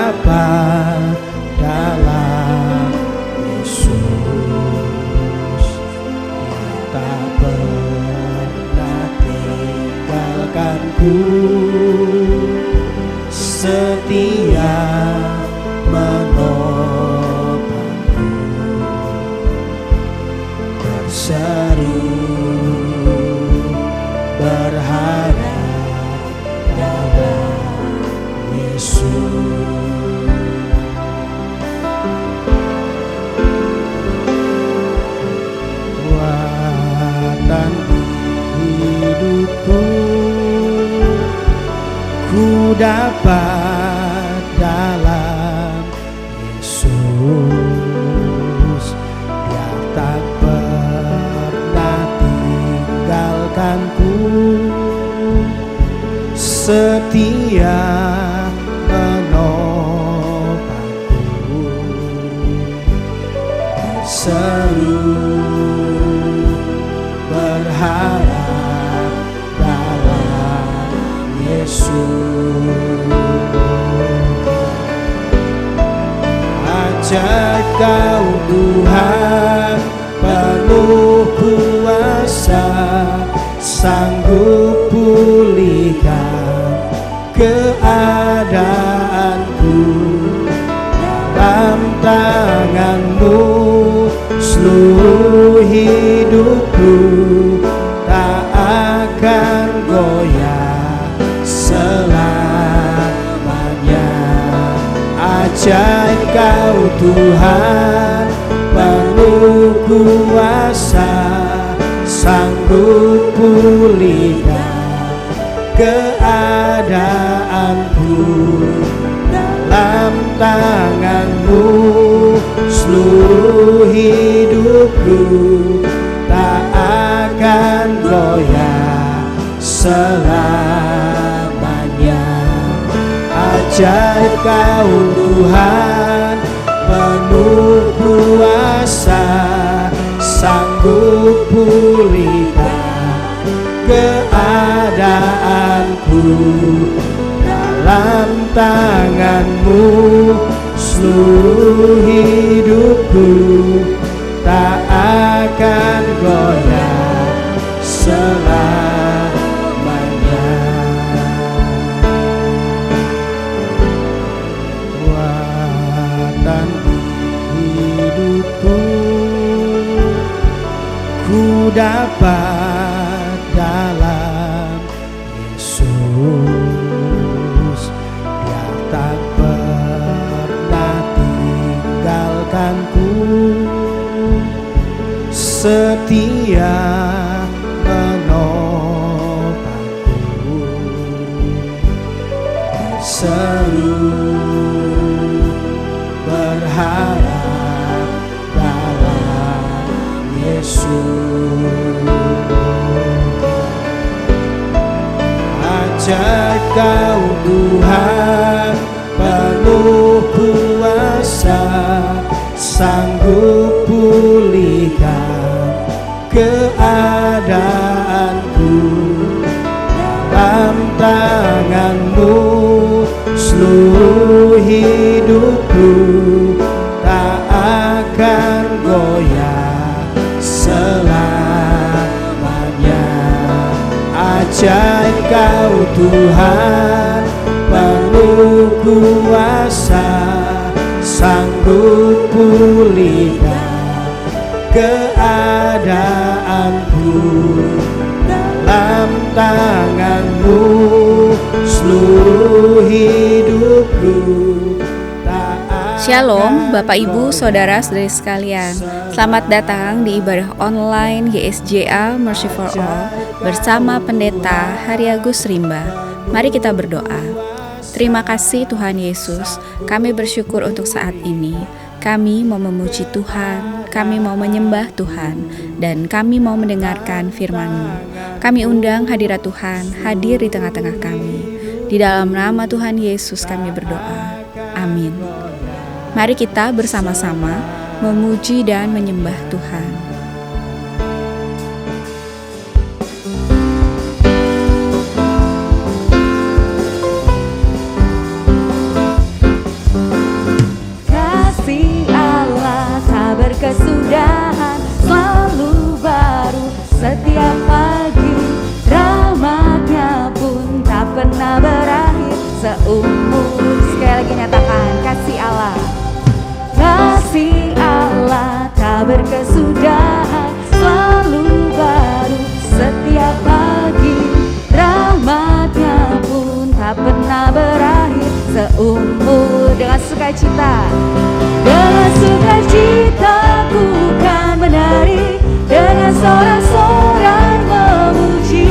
dapat dalam Yesus. Dia tak pernah tinggalkanku, setia menopangku, berseru berharap dalam Yesus. Kekuatan hidupku ku dapat dalam Yesus. Dia tak pernah tinggalkanku, setia menopangku, berseru berharap dalam Yesus. Ajaib Kau Tuhan, penuh kuasa, sanggup pulihkan keadaanku. Dalam tangan-Mu seluruh hidupku tak akan goyah selamanya. Ajaib Kau Tuhan, penuh kuasa, sanggup pulihkan keadaanku. Dalam tangan-Mu seluruh hidupku tak akan goyah selamanya. Ajaib Kau Tuhan, penuh kuasa, sanggup pulihkan keadaanku. Dalam tangan-Mu seluruh hidupku tak akan goyah selamanya. Kekuatan hidupku ku dapat dalam Yesus. Dia tak pernah tinggalkanku, setia menopangku, berseru berharap dalam Yesus. Ajaib Kau Tuhan, penuh kuasa, sanggup pulihkan keadaanku. Dalam tangan-Mu seluruh hidupku tak akan goyah selamanya. Ajaib Kau Tuhan, penuh kuasa, sanggup pulihkan keadaanku. Dalam tangan-Mu seluruh hidupku tak akan. Shalom Bapak Ibu Saudara-saudari sekalian. Selamat datang di ibadah online YSJA Mercy for All bersama Pendeta Hari Agus Rimba. Mari kita berdoa. Terima kasih Tuhan Yesus, kami bersyukur untuk saat ini. Kami mau memuji Tuhan, kami mau menyembah Tuhan, dan kami mau mendengarkan firman-Mu. Kami undang hadirat Tuhan hadir di tengah-tengah kami. Di dalam nama Tuhan Yesus kami berdoa. Amin. Mari kita bersama-sama memuji dan menyembah Tuhan. seumur. Sekali lagi nyatakan kasih Allah. Kasih Allah tak berkesudahan, selalu baru setiap pagi. Rahmatnya pun tak pernah berakhir seumur. Dengan sukacita, dengan sukacita ku kan menari, dengan sorak-sorai memuji,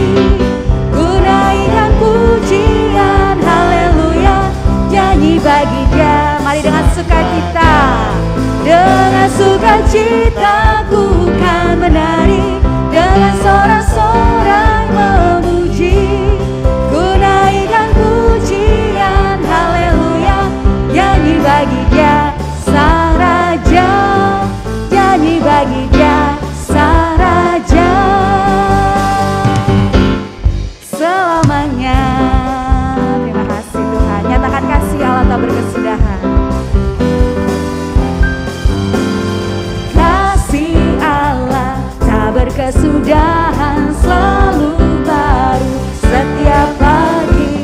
ku naikkan pujian haleluya, nyanyi bagi Dia. Mari dengan sukacita, dengan sukacita ku kan menari, dengan sorak-sorai memuji, ku naikkan pujian haleluya, nyanyi bagi Dia Sang Raja, nyanyi bagi Dia Sang Raja selamanya. Terima kasih Tuhan. Nyatakan kasih Allah tak berkesudahan. Kasih Allah tak berkesudahan, selalu baru setiap pagi.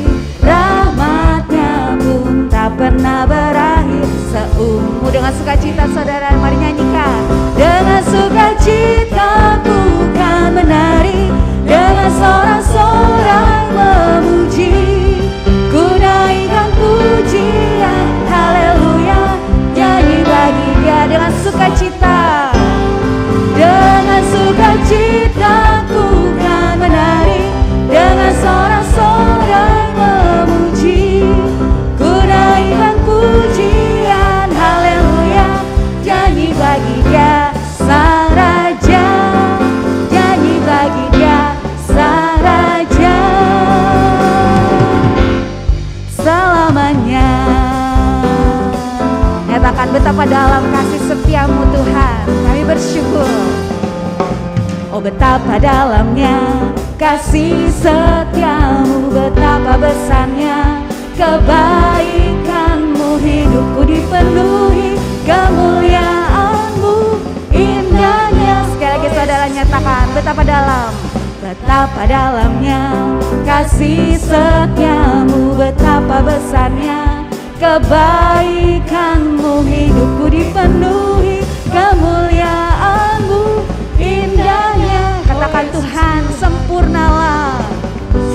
Rahmatnya pun tak pernah berakhir seumur. Dengan sukacita saudara, mari nyanyikan. Dengan sukacita ku kan menari, dengan sorak-sorai memuji, ku naikkan pujian haleluya, nyanyi bagi Dia. Dengan sukacita, dengan sukacita ku kan menari, dengan sorak-sorai memuji, ku naikkan pujian haleluya, nyanyi bagi Dia Sang Raja, nyanyi bagi Dia Sang Raja selamanya. Nyatakan betapa dalam kasih setiamu Tuhan, kami bersyukur. Oh betapa dalamnya kasih setiamu, betapa besarnya kebaikanmu, hidupku dipenuhi kemuliaanmu, indahnya. Sekali lagi saudara nyatakan betapa dalam, betapa dalamnya kasih setiamu, betapa besarnya kebaikanmu, hidupku dipenuhi kemuliaanmu, indahnya. Katakan Tuhan, sempurnalah,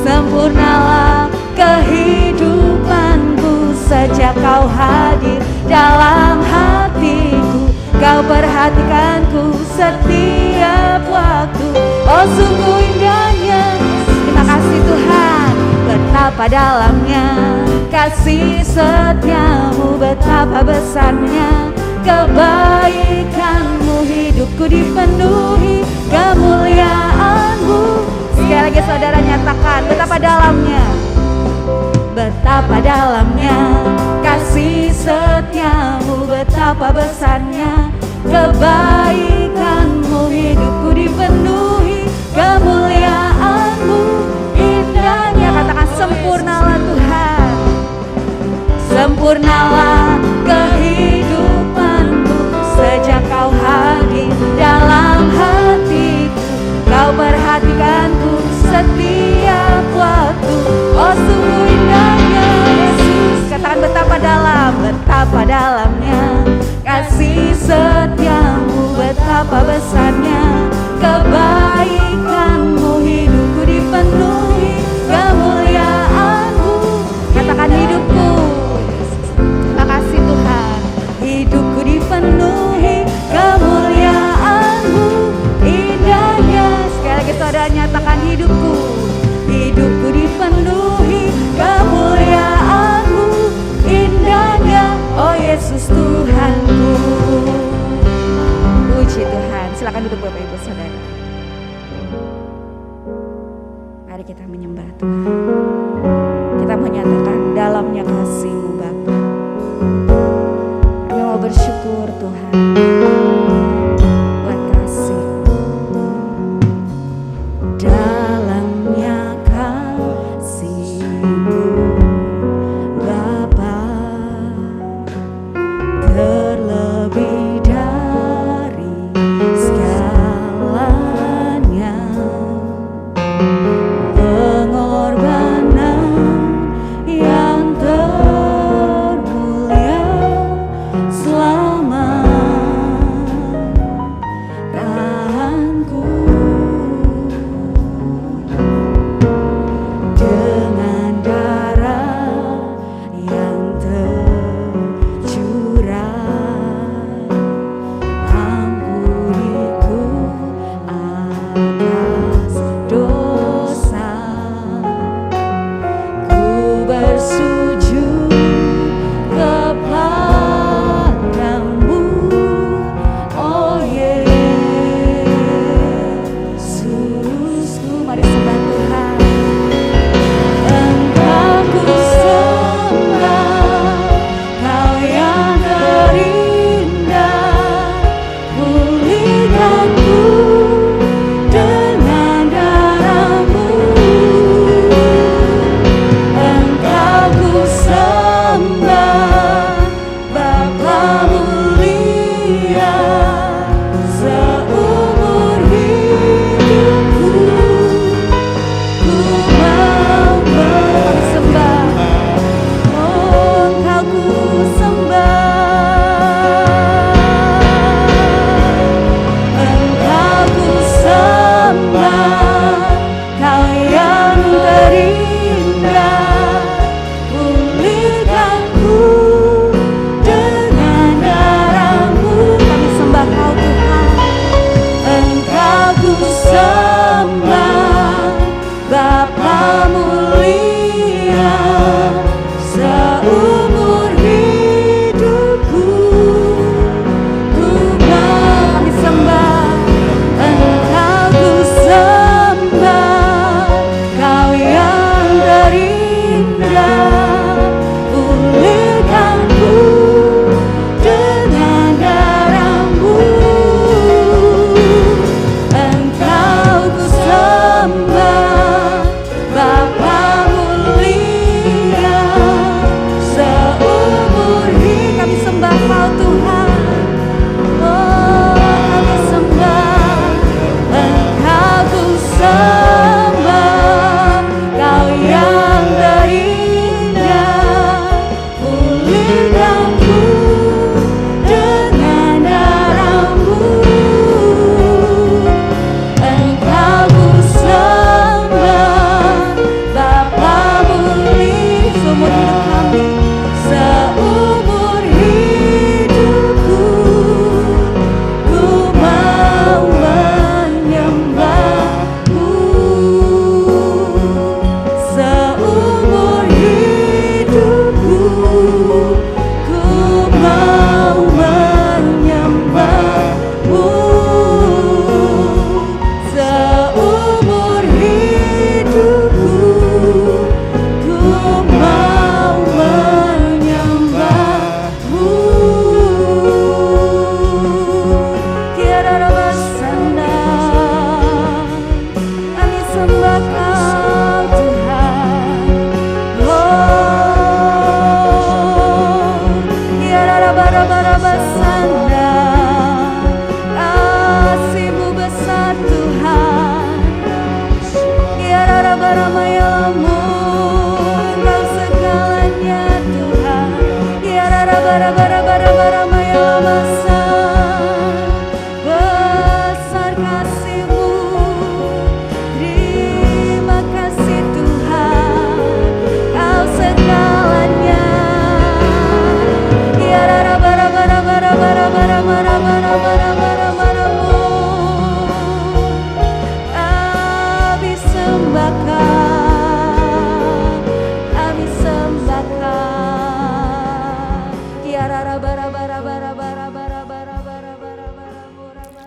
sempurnalah kehidupanku sejak Kau hadir dalam hatiku. Kau perhatikanku setiap waktu, oh sungguh indahnya. Terima kasih Tuhan. Betapa dalamnya kasih setiamu, betapa besarnya kebaikanmu, hidupku dipenuhi kemuliaanmu. Sekali lagi saudara nyatakan betapa dalamnya, betapa dalamnya kasih setiamu, betapa besarnya kebaikanmu, hidupku dipenuhi kemuliaanmu, indahnya. Katakan sempurnalah Tuhan, sempurnalah kehidupanku sejak Kau hadir dalam hatiku. Kau perhatikanku setiap waktu, oh sungguh indahnya Yesus. Katakan betapa dalam, betapa dalamnya kasih setiamu, betapa besarnya kebaikanmu, hidupku dipenuhi kemuliaanmu. Katakan hidupku, terima kasih Tuhan, hidupku dipenuhi kemuliaanmu, indahnya. Sekali lagi saudara nyatakan hidupku, hidupku dipenuhi kemuliaanmu, indahnya. Oh Yesus Tuhanku. Puji Tuhan. Silakan duduk Bapak Ibu Saudara. Mari kita menyembah Tuhan. Kita menyatakan dalamnya kasih-Mu Bapa. Kami mau bersyukur Tuhan.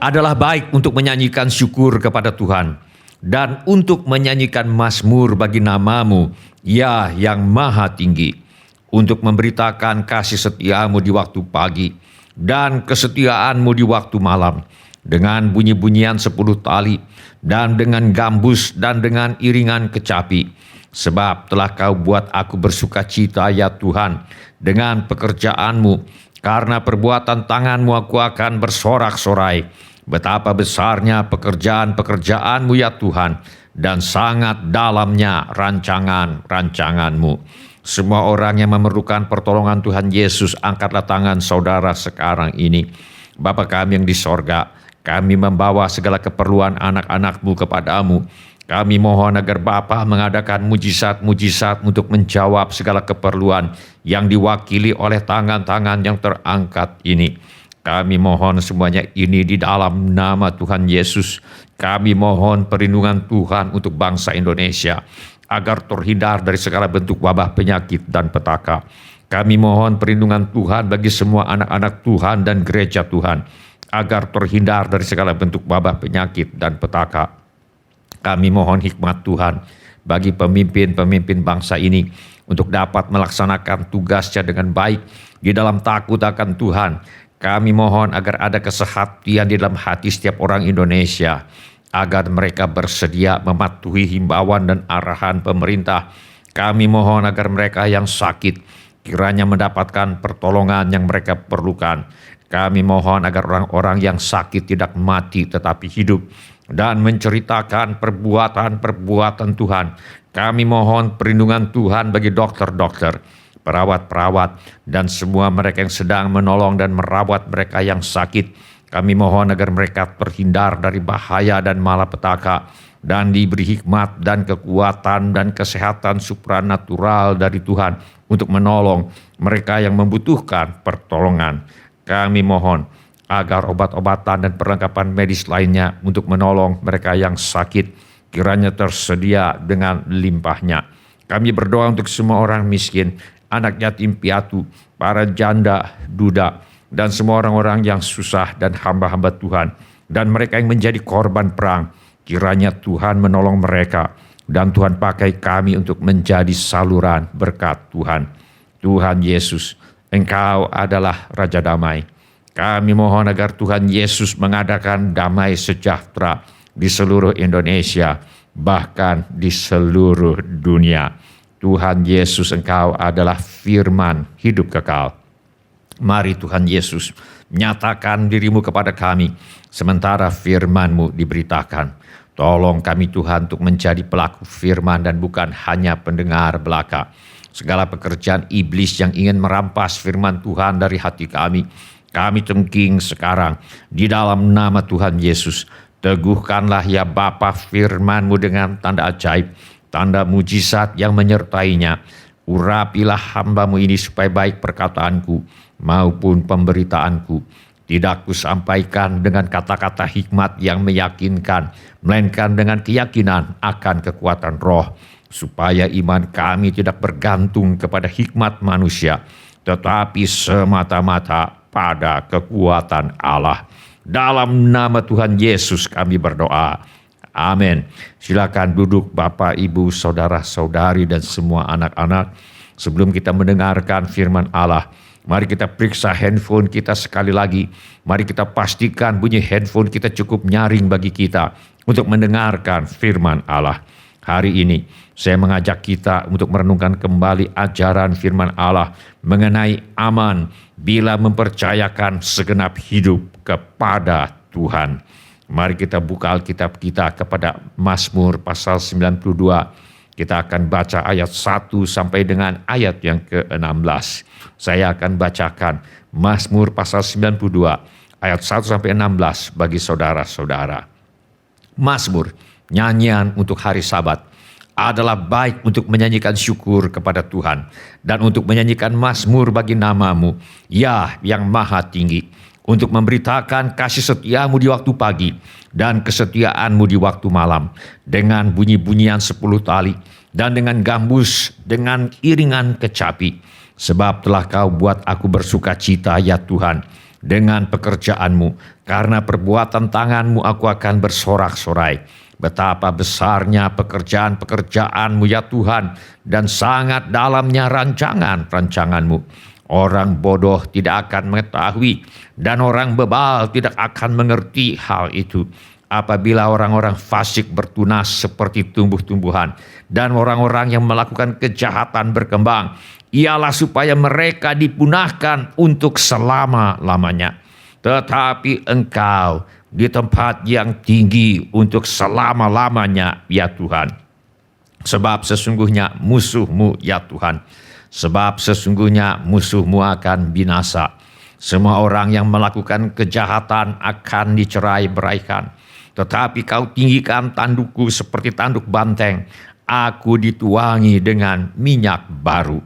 adalah baik untuk menyanyikan syukur kepada Tuhan dan untuk menyanyikan mazmur bagi nama-Mu, ya yang maha tinggi, untuk memberitakan kasih setia-Mu di waktu pagi dan kesetiaan-Mu di waktu malam, dengan bunyi-bunyian 10 tali dan dengan gambus dan dengan iringan kecapi. Sebab telah Kau buat aku bersuka cita, ya Tuhan, dengan pekerjaan-Mu, karena perbuatan tangan-Mu aku akan bersorak-sorai. Betapa besarnya pekerjaan-pekerjaan-Mu, ya Tuhan, dan sangat dalamnya rancangan-rancangan-Mu. Semua orang yang memerlukan pertolongan Tuhan Yesus, angkatlah tangan saudara sekarang ini. Bapa kami yang di sorga, kami membawa segala keperluan anak-anak-Mu kepadamu. Kami mohon agar Bapa mengadakan mujizat-mujizat untuk menjawab segala keperluan yang diwakili oleh tangan-tangan yang terangkat ini. Kami mohon semuanya ini di dalam nama Tuhan Yesus. Kami mohon perlindungan Tuhan untuk bangsa Indonesia, agar terhindar dari segala bentuk wabah, penyakit, dan petaka. Kami mohon perlindungan Tuhan bagi semua anak-anak Tuhan dan gereja Tuhan, agar terhindar dari segala bentuk wabah, penyakit, dan petaka. Kami mohon hikmat Tuhan bagi pemimpin-pemimpin bangsa ini untuk dapat melaksanakan tugasnya dengan baik di dalam takut akan Tuhan. Kami mohon agar ada kesehatian di dalam hati setiap orang Indonesia, agar mereka bersedia mematuhi himbauan dan arahan pemerintah. Kami mohon agar mereka yang sakit kiranya mendapatkan pertolongan yang mereka perlukan. Kami mohon agar orang-orang yang sakit tidak mati tetapi hidup dan menceritakan perbuatan-perbuatan Tuhan. Kami mohon perlindungan Tuhan bagi dokter-dokter, perawat-perawat, dan semua mereka yang sedang menolong dan merawat mereka yang sakit. Kami mohon agar mereka terhindar dari bahaya dan malapetaka, dan diberi hikmat dan kekuatan dan kesehatan supranatural dari Tuhan untuk menolong mereka yang membutuhkan pertolongan. Kami mohon agar obat-obatan dan perlengkapan medis lainnya untuk menolong mereka yang sakit kiranya tersedia dengan limpahnya. Kami berdoa untuk semua orang miskin, anak yatim piatu, para janda, duda, dan semua orang-orang yang susah dan hamba-hamba Tuhan, dan mereka yang menjadi korban perang. Kiranya Tuhan menolong mereka, dan Tuhan pakai kami untuk menjadi saluran berkat Tuhan. Tuhan Yesus, Engkau adalah Raja Damai. Kami mohon agar Tuhan Yesus mengadakan damai sejahtera di seluruh Indonesia, bahkan di seluruh dunia. Tuhan Yesus, Engkau adalah firman hidup kekal. Mari Tuhan Yesus, nyatakan diri-Mu kepada kami, sementara firman-Mu diberitakan. Tolong kami Tuhan untuk menjadi pelaku firman dan bukan hanya pendengar belaka. Segala pekerjaan iblis yang ingin merampas firman Tuhan dari hati kami tengking sekarang di dalam nama Tuhan Yesus. Teguhkanlah ya Bapa firman-Mu dengan tanda ajaib, tanda mujizat yang menyertainya. Urapilah hamba-Mu ini supaya baik perkataanku maupun pemberitaanku tidak kusampaikan dengan kata-kata hikmat yang meyakinkan, melainkan dengan keyakinan akan kekuatan roh, supaya iman kami tidak bergantung kepada hikmat manusia, tetapi semata-mata pada kekuatan Allah. Dalam nama Tuhan Yesus kami berdoa. Amin. Silakan duduk Bapak, Ibu, saudara-saudari, dan semua anak-anak. Sebelum kita mendengarkan firman Allah, mari kita periksa handphone kita sekali lagi. Mari kita pastikan bunyi handphone kita cukup nyaring bagi kita untuk mendengarkan firman Allah. Hari ini saya mengajak kita untuk merenungkan kembali ajaran firman Allah mengenai aman bila mempercayakan segenap hidup kepada Tuhan. Mari kita buka Alkitab kita kepada Mazmur pasal 92. Kita akan baca ayat 1 sampai dengan ayat yang ke-16. Saya akan bacakan Mazmur pasal 92 ayat 1 sampai 16 bagi saudara-saudara. Mazmur, nyanyian untuk hari Sabat, adalah baik untuk menyanyikan syukur kepada Tuhan dan untuk menyanyikan mazmur bagi nama-Mu, ya yang maha tinggi, untuk memberitakan kasih setia-Mu di waktu pagi dan kesetiaan-Mu di waktu malam, dengan bunyi-bunyian 10 tali dan dengan gambus, dengan iringan kecapi. Sebab telah Kau buat aku bersuka cita, ya Tuhan, dengan pekerjaanmu. Karena perbuatan tanganmu aku akan bersorak-sorai. Betapa besarnya pekerjaan-pekerjaanmu ya Tuhan, dan sangat dalamnya rancangan-rancanganmu. Orang bodoh tidak akan mengetahui, dan orang bebal tidak akan mengerti hal itu. Apabila orang-orang fasik bertunas seperti tumbuh-tumbuhan, dan orang-orang yang melakukan kejahatan berkembang, ialah supaya mereka dipunahkan untuk selama-lamanya. Tetapi Engkau di tempat yang tinggi untuk selama-lamanya ya Tuhan. Sebab sesungguhnya musuhmu ya Tuhan. Sebab sesungguhnya musuhmu akan binasa. Semua orang yang melakukan kejahatan akan dicerai-beraikan. Tetapi kau tinggikan tandukku seperti tanduk banteng. Aku dituangi dengan minyak baru.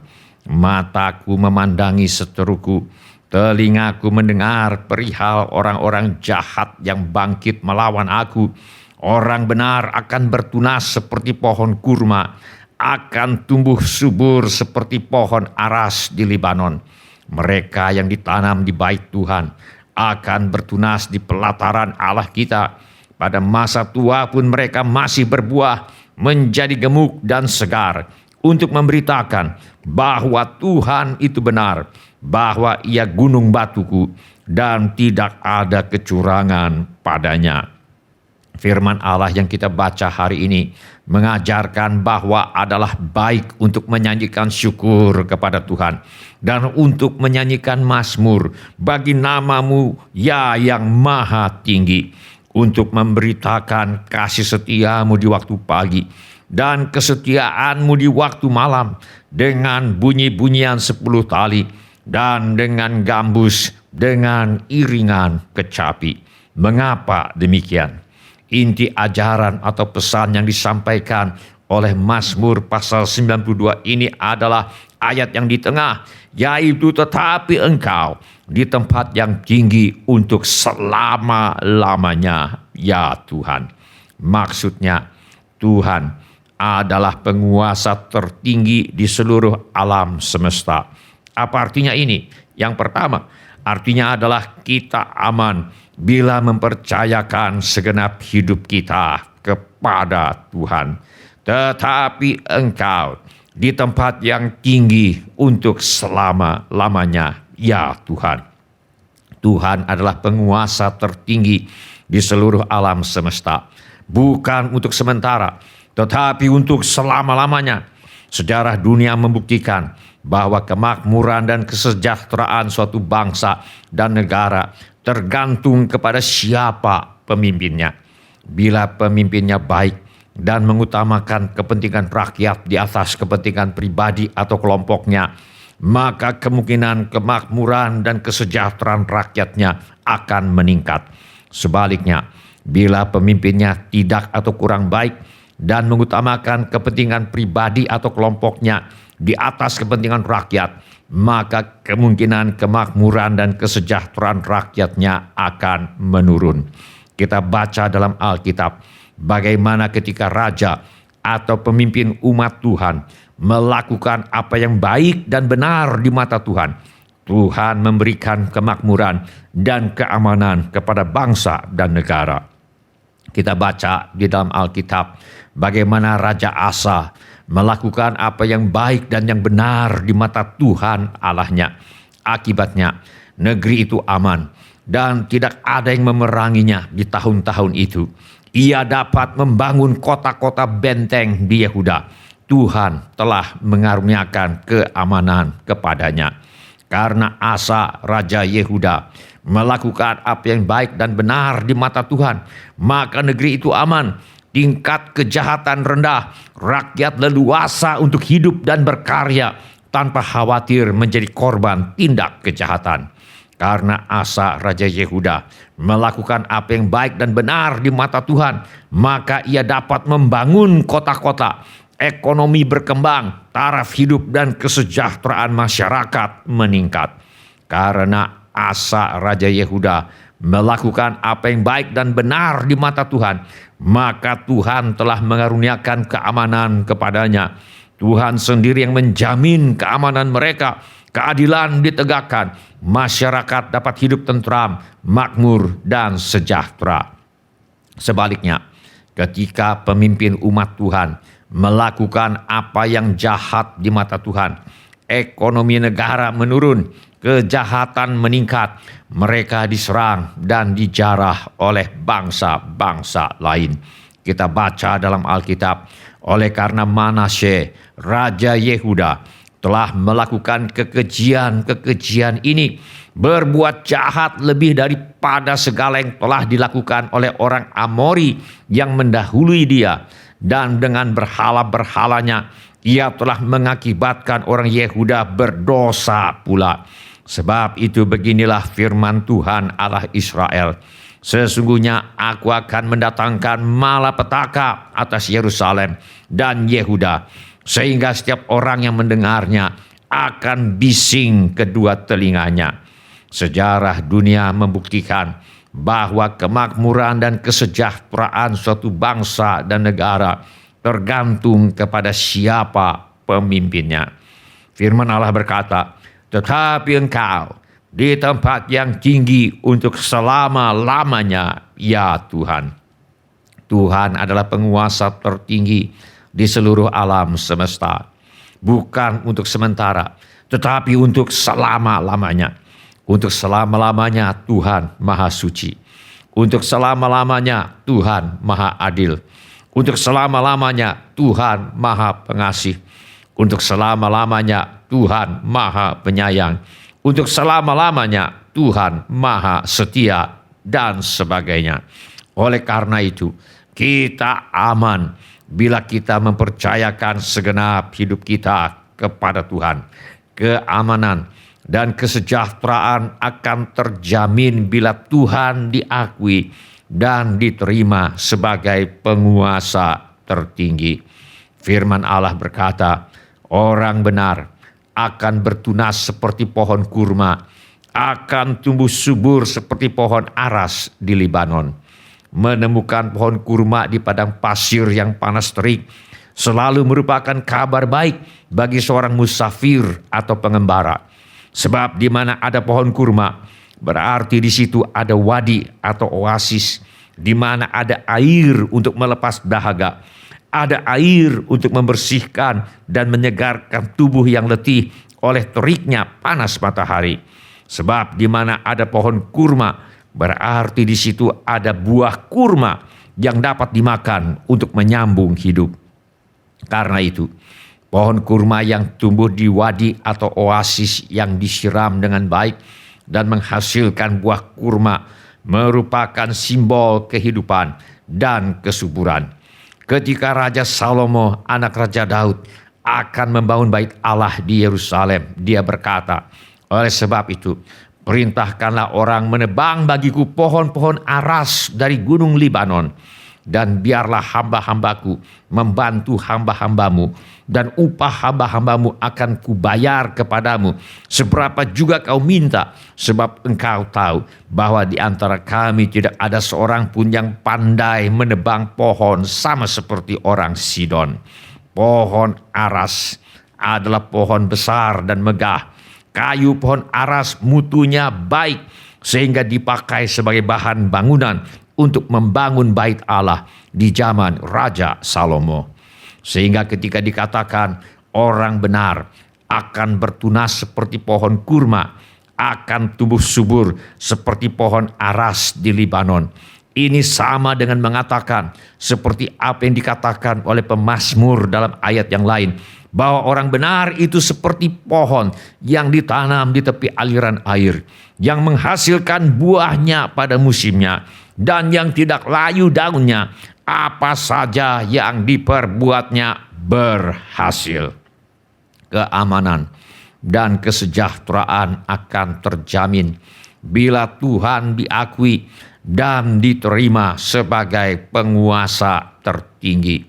Mataku memandangi seteruku. Telingaku mendengar perihal orang-orang jahat yang bangkit melawan aku. Orang benar akan bertunas seperti pohon kurma, akan tumbuh subur seperti pohon aras di Libanon. Mereka yang ditanam di bait Tuhan akan bertunas di pelataran Allah kita. Pada masa tua pun mereka masih berbuah, menjadi gemuk dan segar, untuk memberitakan bahwa Tuhan itu benar, bahwa Ia gunung batuku dan tidak ada kecurangan padanya. Firman Allah yang kita baca hari ini mengajarkan bahwa adalah baik untuk menyanyikan syukur kepada Tuhan dan untuk menyanyikan mazmur bagi nama-Mu ya yang maha tinggi, untuk memberitakan kasih setiamu di waktu pagi dan kesetiaanmu di waktu malam dengan bunyi-bunyian 10 tali dan dengan gambus dengan iringan kecapi. Mengapa demikian? Inti ajaran atau pesan yang disampaikan oleh Mazmur pasal 92 ini adalah ayat yang di tengah, yaitu tetapi Engkau di tempat yang tinggi untuk selama-lamanya ya Tuhan. Maksudnya Tuhan adalah penguasa tertinggi di seluruh alam semesta. Apa artinya ini? Yang pertama, artinya adalah kita aman bila mempercayakan segenap hidup kita kepada Tuhan. Tetapi Engkau di tempat yang tinggi untuk selama-lamanya ya Tuhan. Tuhan adalah penguasa tertinggi di seluruh alam semesta. Bukan untuk sementara, tetapi untuk selama-lamanya. Sejarah dunia membuktikan bahwa kemakmuran dan kesejahteraan suatu bangsa dan negara tergantung kepada siapa pemimpinnya. Bila pemimpinnya baik dan mengutamakan kepentingan rakyat di atas kepentingan pribadi atau kelompoknya, maka kemungkinan kemakmuran dan kesejahteraan rakyatnya akan meningkat. Sebaliknya, bila pemimpinnya tidak atau kurang baik dan mengutamakan kepentingan pribadi atau kelompoknya di atas kepentingan rakyat, maka kemungkinan kemakmuran dan kesejahteraan rakyatnya akan menurun. Kita baca dalam Alkitab bagaimana ketika raja atau pemimpin umat Tuhan melakukan apa yang baik dan benar di mata Tuhan, Tuhan memberikan kemakmuran dan keamanan kepada bangsa dan negara. Kita baca di dalam Alkitab bagaimana Raja Asa melakukan apa yang baik dan yang benar di mata Tuhan Allahnya. Akibatnya negeri itu aman dan tidak ada yang memeranginya di tahun-tahun itu. Ia dapat membangun kota-kota benteng di Yehuda. Tuhan telah mengaruniakan keamanan kepadanya. Karena Asa Raja Yehuda melakukan apa yang baik dan benar di mata Tuhan, maka negeri itu aman. Tingkat kejahatan rendah, rakyat leluasa untuk hidup dan berkarya tanpa khawatir menjadi korban tindak kejahatan. Karena Asa Raja Yehuda melakukan apa yang baik dan benar di mata Tuhan, maka ia dapat membangun kota-kota, ekonomi berkembang, taraf hidup dan kesejahteraan masyarakat meningkat. Karena Asa Raja Yehuda melakukan apa yang baik dan benar di mata Tuhan, maka Tuhan telah mengaruniakan keamanan kepadanya. Tuhan sendiri yang menjamin keamanan mereka keadilan ditegakkan, masyarakat dapat hidup tentram, makmur, dan sejahtera. Sebaliknya, ketika pemimpin umat Tuhan melakukan apa yang jahat di mata Tuhan, ekonomi negara menurun, kejahatan meningkat, mereka diserang dan dijarah oleh bangsa-bangsa lain. Kita baca dalam Alkitab, oleh karena Manasye, Raja Yehuda, telah melakukan kekejian ini, berbuat jahat lebih daripada segala yang telah dilakukan oleh orang Amori yang mendahului dia, dan dengan berhala-berhalanya ia telah mengakibatkan orang Yehuda berdosa pula. Sebab itu beginilah firman Tuhan Allah Israel, sesungguhnya aku akan mendatangkan malapetaka atas Yerusalem dan Yehuda, sehingga setiap orang yang mendengarnya akan bising kedua telinganya. Sejarah dunia membuktikan bahwa kemakmuran dan kesejahteraan suatu bangsa dan negara tergantung kepada siapa pemimpinnya. Firman Allah berkata, tetapi engkau di tempat yang tinggi untuk selama-lamanya, ya Tuhan. Tuhan adalah penguasa tertinggi di seluruh alam semesta. Bukan untuk sementara, tetapi untuk selama-lamanya. Untuk selama-lamanya Tuhan Maha Suci. Untuk selama-lamanya Tuhan Maha Adil. Untuk selama-lamanya Tuhan Maha Pengasih. Untuk selama-lamanya Tuhan Maha Penyayang. Untuk selama-lamanya Tuhan Maha Setia, dan sebagainya. Oleh karena itu, kita aman bila kita mempercayakan segenap hidup kita kepada Tuhan. Keamanan dan kesejahteraan akan terjamin bila Tuhan diakui dan diterima sebagai penguasa tertinggi. Firman Allah berkata, orang benar akan bertunas seperti pohon kurma, akan tumbuh subur seperti pohon aras di Libanon. Menemukan pohon kurma di padang pasir yang panas terik selalu merupakan kabar baik bagi seorang musafir atau pengembara. Sebab di mana ada pohon kurma, berarti di situ ada wadi atau oasis, di mana ada air untuk melepas dahaga, ada air untuk membersihkan dan menyegarkan tubuh yang letih oleh teriknya panas matahari. Sebab di mana ada pohon kurma, berarti di situ ada buah kurma yang dapat dimakan untuk menyambung hidup. Karena itu, pohon kurma yang tumbuh di wadi atau oasis yang disiram dengan baik dan menghasilkan buah kurma merupakan simbol kehidupan dan kesuburan. Ketika Raja Salomo, anak Raja Daud, akan membangun bait Allah di Yerusalem, dia berkata, oleh sebab itu, perintahkanlah orang menebang bagiku pohon-pohon aras dari gunung Libanon, dan biarlah hamba-hambaku membantu hamba-hambamu, dan upah hamba-hambamu akan kubayar kepadamu seberapa juga kau minta, sebab engkau tahu bahwa di antara kami tidak ada seorang pun yang pandai menebang pohon sama seperti orang Sidon. Pohon aras adalah pohon besar dan megah. Kayu pohon aras mutunya baik sehingga dipakai sebagai bahan bangunan untuk membangun bait Allah di zaman Raja Salomo. Sehingga ketika dikatakan orang benar akan bertunas seperti pohon kurma, akan tumbuh subur seperti pohon aras di Libanon. Ini sama dengan mengatakan seperti apa yang dikatakan oleh pemazmur dalam ayat yang lain, bahwa orang benar itu seperti pohon yang ditanam di tepi aliran air, yang menghasilkan buahnya pada musimnya, dan yang tidak layu daunnya, apa saja yang diperbuatnya berhasil. Keamanan dan kesejahteraan akan terjamin bila Tuhan diakui dan diterima sebagai penguasa tertinggi.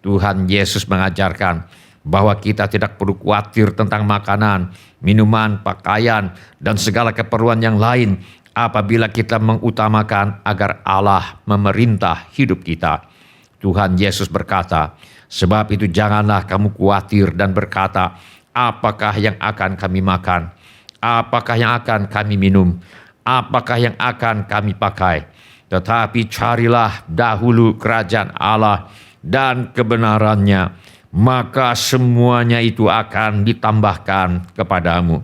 Tuhan Yesus mengajarkan bahwa kita tidak perlu khawatir tentang makanan, minuman, pakaian, dan segala keperluan yang lain apabila kita mengutamakan agar Allah memerintah hidup kita. Tuhan Yesus berkata, sebab itu janganlah kamu khawatir dan berkata, apakah yang akan kami makan? Apakah yang akan kami minum? Apakah yang akan kami pakai? Tetapi carilah dahulu kerajaan Allah dan kebenarannya, maka semuanya itu akan ditambahkan kepadamu.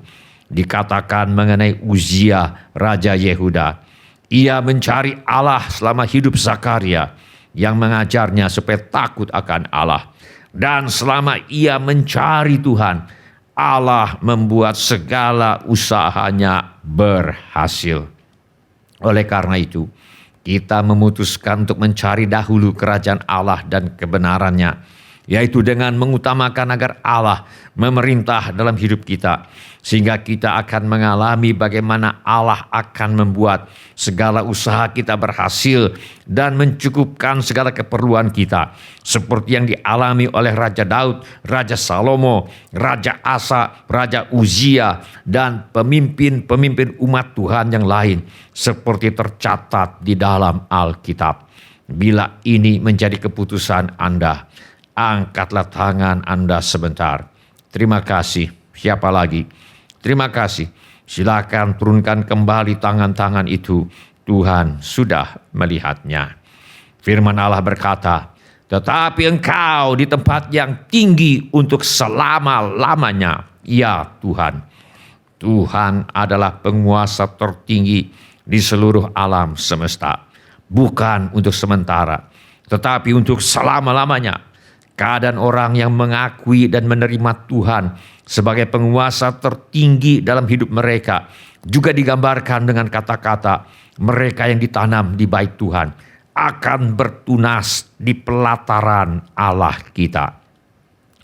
Dikatakan mengenai Uzia, Raja Yehuda, ia mencari Allah selama hidup Zakaria yang mengajarnya supaya takut akan Allah. Dan selama ia mencari Tuhan, Allah membuat segala usahanya berhasil. Oleh karena itu, kita memutuskan untuk mencari dahulu kerajaan Allah dan kebenarannya, yaitu dengan mengutamakan agar Allah memerintah dalam hidup kita, sehingga kita akan mengalami bagaimana Allah akan membuat segala usaha kita berhasil dan mencukupkan segala keperluan kita, seperti yang dialami oleh Raja Daud, Raja Salomo, Raja Asa, Raja Uzia, dan pemimpin-pemimpin umat Tuhan yang lain, seperti tercatat di dalam Alkitab. Bila ini menjadi keputusan Anda, angkatlah tangan Anda sebentar. Terima kasih. Siapa lagi? Terima kasih. Silakan turunkan kembali tangan-tangan itu. Tuhan sudah melihatnya. Firman Allah berkata, tetapi engkau di tempat yang tinggi untuk selama-lamanya, ya Tuhan. Tuhan adalah penguasa tertinggi di seluruh alam semesta. Bukan untuk sementara, tetapi untuk selama-lamanya. Keadaan orang yang mengakui dan menerima Tuhan sebagai penguasa tertinggi dalam hidup mereka juga digambarkan dengan kata-kata, mereka yang ditanam di bait Tuhan akan bertunas di pelataran Allah kita.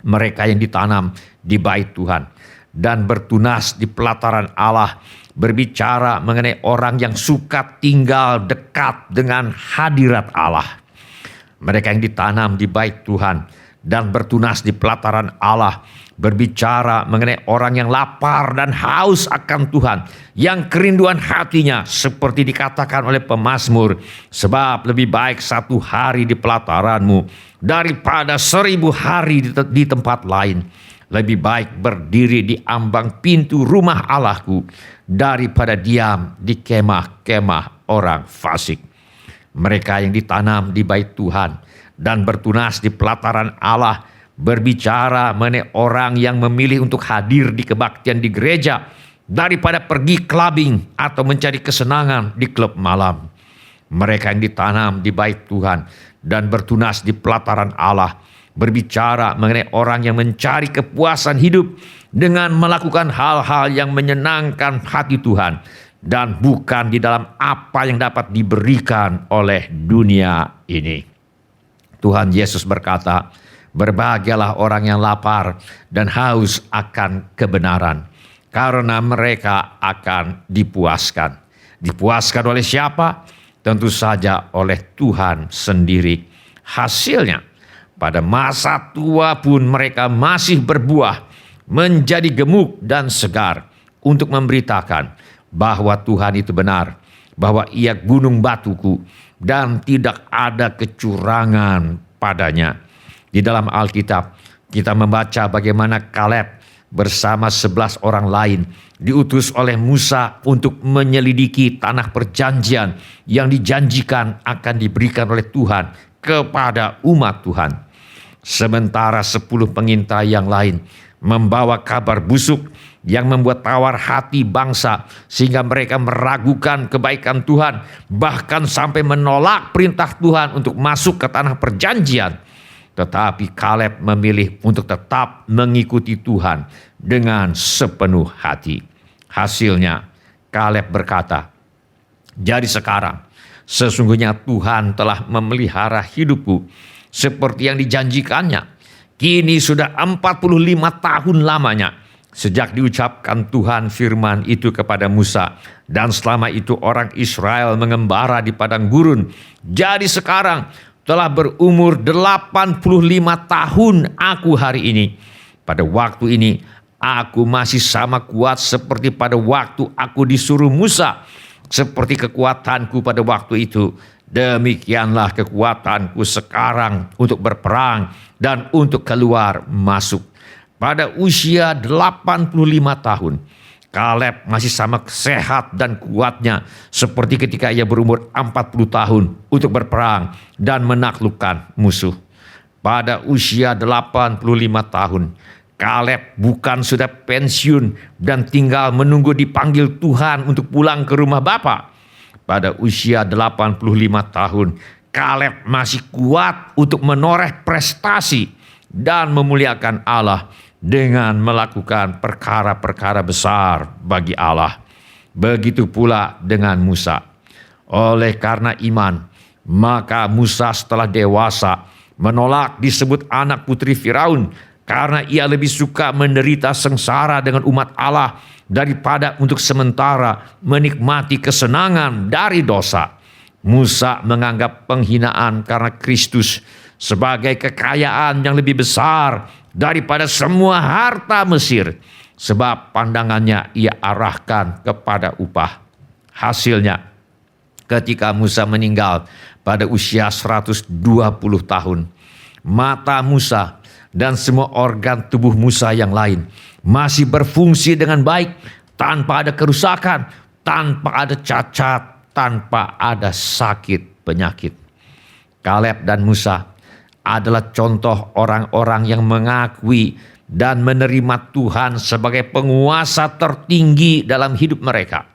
Mereka yang ditanam di bait Tuhan dan bertunas di pelataran Allah berbicara mengenai orang yang suka tinggal dekat dengan hadirat Allah. Mereka yang ditanam di bait Tuhan dan bertunas di pelataran Allah berbicara mengenai orang yang lapar dan haus akan Tuhan, yang kerinduan hatinya seperti dikatakan oleh pemazmur, sebab lebih baik 1 hari di pelataranmu daripada 1000 hari di tempat lain. Lebih baik berdiri di ambang pintu rumah Allahku daripada diam di kemah-kemah orang fasik. Mereka yang ditanam di bait Tuhan dan bertunas di pelataran Allah berbicara mengenai orang yang memilih untuk hadir di kebaktian di gereja daripada pergi clubbing atau mencari kesenangan di klub malam. Mereka yang ditanam di bait Tuhan dan bertunas di pelataran Allah berbicara mengenai orang yang mencari kepuasan hidup dengan melakukan hal-hal yang menyenangkan hati Tuhan dan bukan di dalam apa yang dapat diberikan oleh dunia ini. Tuhan Yesus berkata, berbahagialah orang yang lapar dan haus akan kebenaran, karena mereka akan dipuaskan. Dipuaskan oleh siapa? Tentu saja oleh Tuhan sendiri. Hasilnya, pada masa tua pun mereka masih berbuah, menjadi gemuk dan segar, untuk memberitakan bahwa Tuhan itu benar, bahwa Ia gunung batuku, dan tidak ada kecurangan padanya. Di dalam Alkitab kita membaca bagaimana Kaleb bersama 11 orang lain diutus oleh Musa untuk menyelidiki tanah perjanjian yang dijanjikan akan diberikan oleh Tuhan kepada umat Tuhan. Sementara 10 pengintai yang lain membawa kabar busuk yang membuat tawar hati bangsa sehingga mereka meragukan kebaikan Tuhan, bahkan sampai menolak perintah Tuhan untuk masuk ke tanah perjanjian. Tetapi Kaleb memilih untuk tetap mengikuti Tuhan dengan sepenuh hati. Hasilnya Kaleb berkata, jadi sekarang sesungguhnya Tuhan telah memelihara hidupku seperti yang dijanjikannya. Kini sudah 45 tahun lamanya sejak diucapkan Tuhan firman itu kepada Musa, dan selama itu orang Israel mengembara di padang gurun. Jadi sekarang telah berumur 85 tahun aku hari ini. Pada waktu ini aku masih sama kuat seperti pada waktu aku disuruh Musa. Seperti kekuatanku pada waktu itu, demikianlah kekuatanku sekarang untuk berperang dan untuk keluar masuk. pada usia 85 tahun, Kaleb masih sama sehat dan kuatnya seperti ketika ia berumur 40 tahun untuk berperang dan menaklukkan musuh. Pada usia 85 tahun, Kaleb bukan sudah pensiun dan tinggal menunggu dipanggil Tuhan untuk pulang ke rumah Bapa. Pada usia 85 tahun, Kaleb masih kuat untuk menoreh prestasi dan memuliakan Allah dengan melakukan perkara-perkara besar bagi Allah. Begitu pula dengan Musa. Oleh karena iman, maka Musa setelah dewasa menolak disebut anak putri Firaun karena ia lebih suka menderita sengsara dengan umat Allah daripada untuk sementara menikmati kesenangan dari dosa. Musa menganggap penghinaan karena Kristus sebagai kekayaan yang lebih besar daripada semua harta Mesir, sebab pandangannya ia arahkan kepada upah. Hasilnya, ketika Musa meninggal pada usia 120 tahun, mata Musa dan semua organ tubuh Musa yang lain masih berfungsi dengan baik, tanpa ada kerusakan, tanpa ada cacat, tanpa ada sakit penyakit. Kaleb dan Musa adalah contoh orang-orang yang mengakui dan menerima Tuhan sebagai penguasa tertinggi dalam hidup mereka.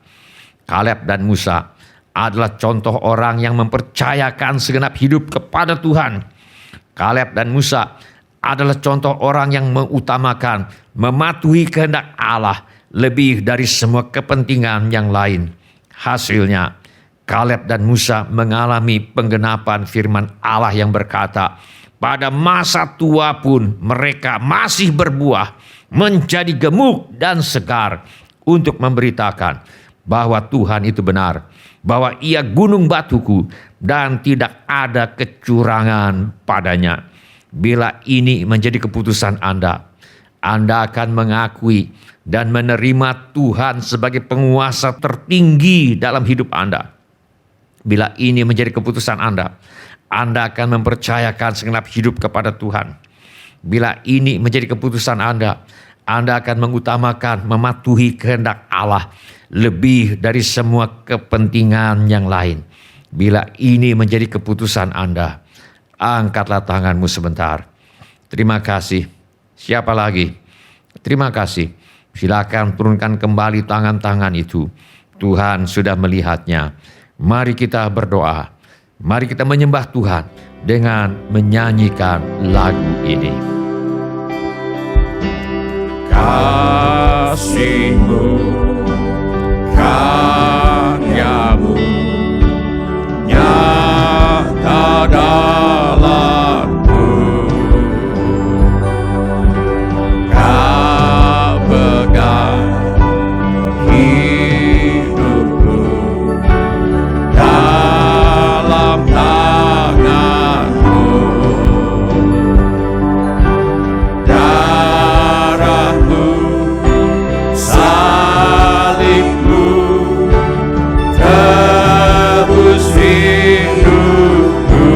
Kaleb dan Musa adalah contoh orang yang mempercayakan segenap hidup kepada Tuhan. Kaleb dan Musa adalah contoh orang yang mengutamakan mematuhi kehendak Allah lebih dari semua kepentingan yang lain. Hasilnya, Kaleb dan Musa mengalami penggenapan firman Allah yang berkata, pada masa tua pun mereka masih berbuah, menjadi gemuk dan segar untuk memberitakan bahwa Tuhan itu benar, bahwa ia gunung batuku dan tidak ada kecurangan padanya. Bila ini menjadi keputusan Anda akan mengakui dan menerima Tuhan sebagai penguasa tertinggi dalam hidup Anda. Bila ini menjadi keputusan Anda akan mempercayakan segenap hidup kepada Tuhan. Bila ini menjadi keputusan Anda akan mengutamakan mematuhi kehendak Allah lebih dari semua kepentingan yang lain. Bila ini menjadi keputusan Anda, angkatlah tanganmu sebentar. Terima kasih. Siapa lagi? Terima kasih. Silakan turunkan kembali tangan-tangan itu. Tuhan sudah melihatnya. Mari kita berdoa. Mari kita menyembah Tuhan dengan menyanyikan lagu ini. Kasih-Mu, karya-Mu nyata dalamku. Kau pegang hidupku dalam tangan-Mu. Darah-Mu, salib-Mu tebus hidupku.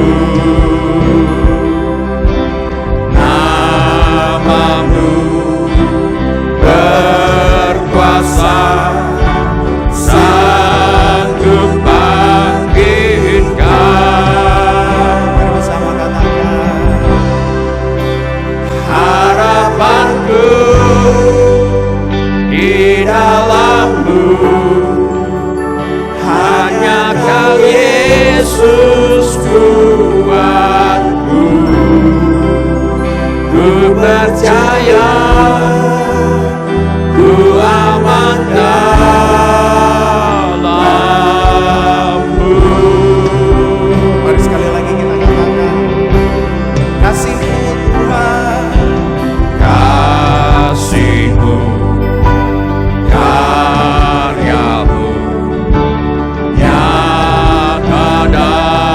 Nama-Mu berkuasa, sanggup bangkitkan. Bersama katakan, harapanku di dalam-Mu, hanya Kau Yesus kuatku. Ku percaya, ku aman dalam-Mu. Mari sekali lagi kita katakan, kasih-Mu Tuhan, kasih-Mu, karya-Mu nyata dalamku.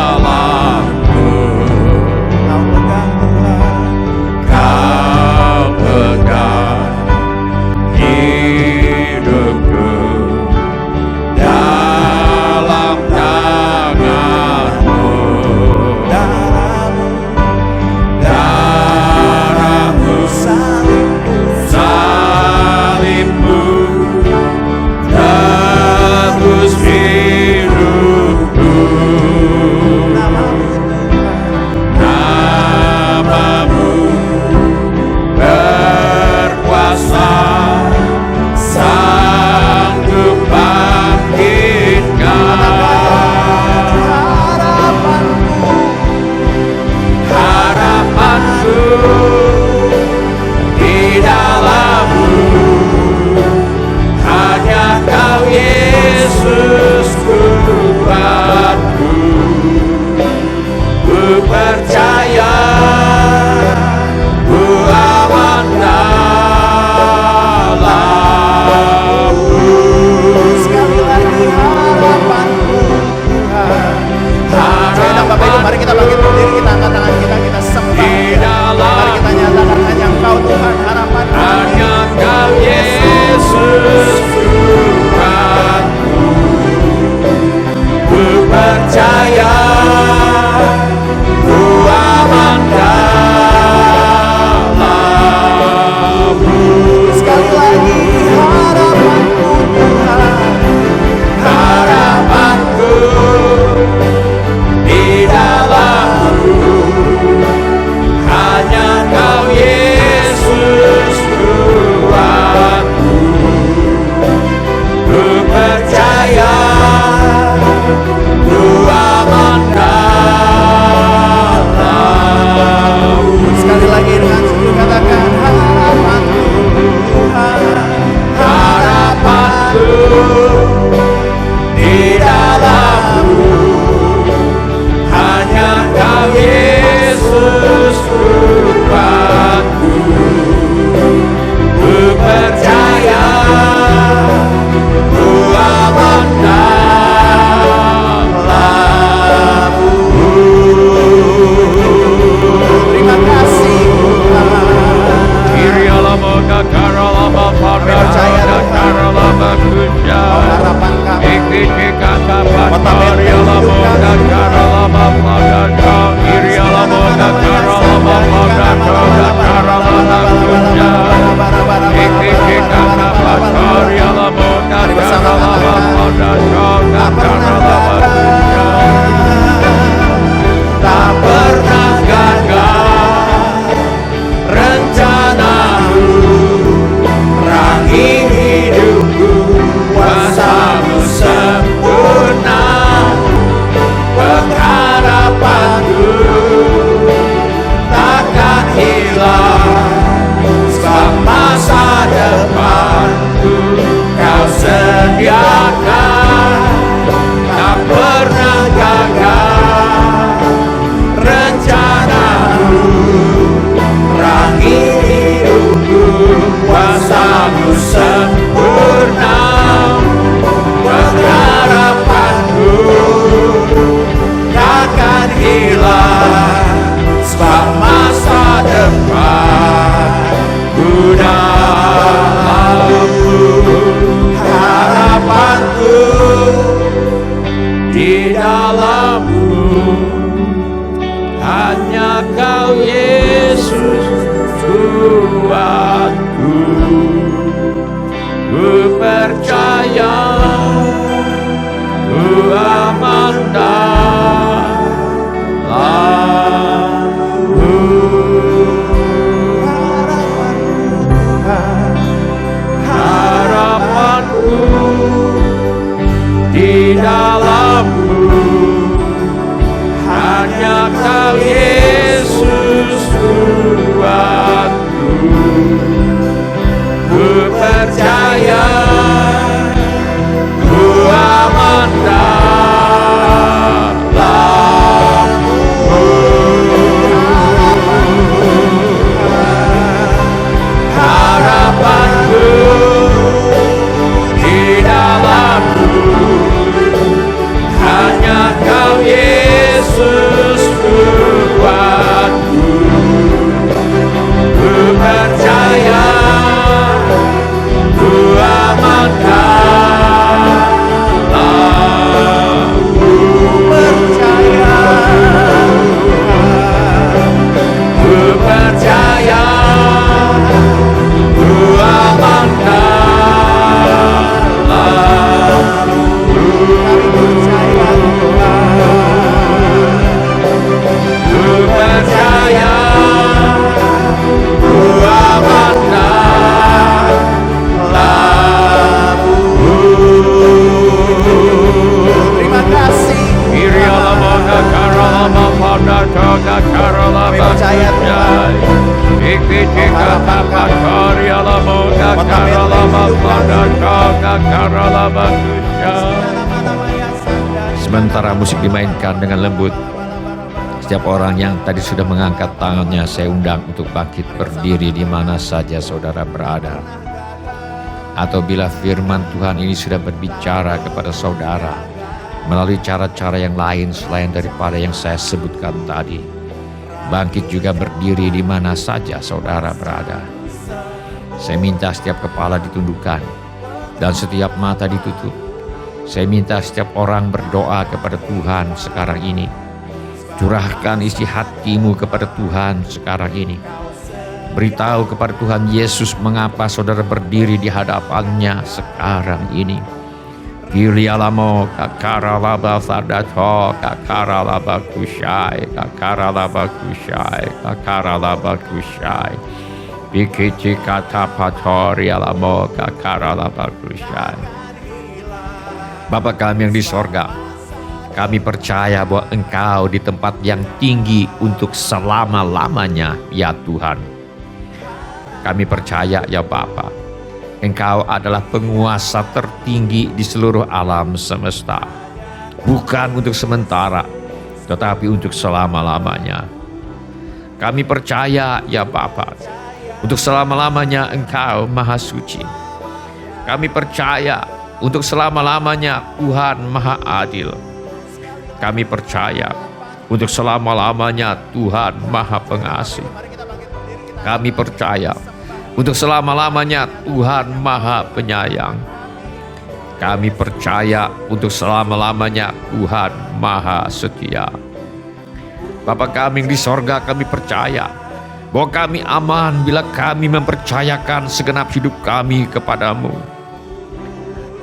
dalammu, hanya Kau Yesus kuatku. Ku percaya, ku aman dalammu. Harapanku di dalammu, hanya Kau Yesus kuatku. Ku percaya, ku aman dalammu. Harapanku di dalammu, hanya Kau Yesus kuatku. Ku percaya, ku aman dalammu. Percaya, ku percaya, ku aman dalammu. Ku percaya, ku aman dalammu. Terima kasih. Irialama karalama pada toga karalama percaya Tuhan. Ikika tapa karialama karalama pada toga karalama kusya. Sementara musik dimainkan dengan lembut, setiap orang yang tadi sudah mengangkat tangannya saya undang untuk bangkit berdiri di mana saja saudara berada. Atau bila firman Tuhan ini sudah berbicara kepada saudara melalui cara-cara yang lain selain daripada yang saya sebutkan tadi, bangkit juga berdiri di mana saja saudara berada. Saya minta setiap kepala ditundukkan dan setiap mata ditutup. Saya minta setiap orang berdoa kepada Tuhan sekarang ini. Curahkan isi hatimu kepada Tuhan sekarang ini. Beritahu kepada Tuhan Yesus mengapa saudara berdiri di hadapannya sekarang ini. Kirialamo kakaralaba sadato kakaralaba kushai kakaralaba kushai kakaralaba kushai. Bikici kata patorialamo kakaralaba kushai. Bapa kami yang di sorga, kami percaya bahwa Engkau di tempat yang tinggi untuk selama-lamanya, ya Tuhan. Kami percaya ya Bapa, Engkau adalah penguasa tertinggi di seluruh alam semesta. Bukan untuk sementara, tetapi untuk selama-lamanya. Kami percaya ya Bapa, untuk selama-lamanya Engkau Maha Suci. Kami percaya untuk selama-lamanya Tuhan Maha Adil. Kami percaya untuk selama-lamanya Tuhan Maha Pengasih. Kami percaya untuk selama-lamanya Tuhan Maha Penyayang. Kami percaya untuk selama-lamanya Tuhan Maha Setia. Bapa kami yang di sorga, kami percaya bahwa kami aman bila kami mempercayakan segenap hidup kami kepadamu.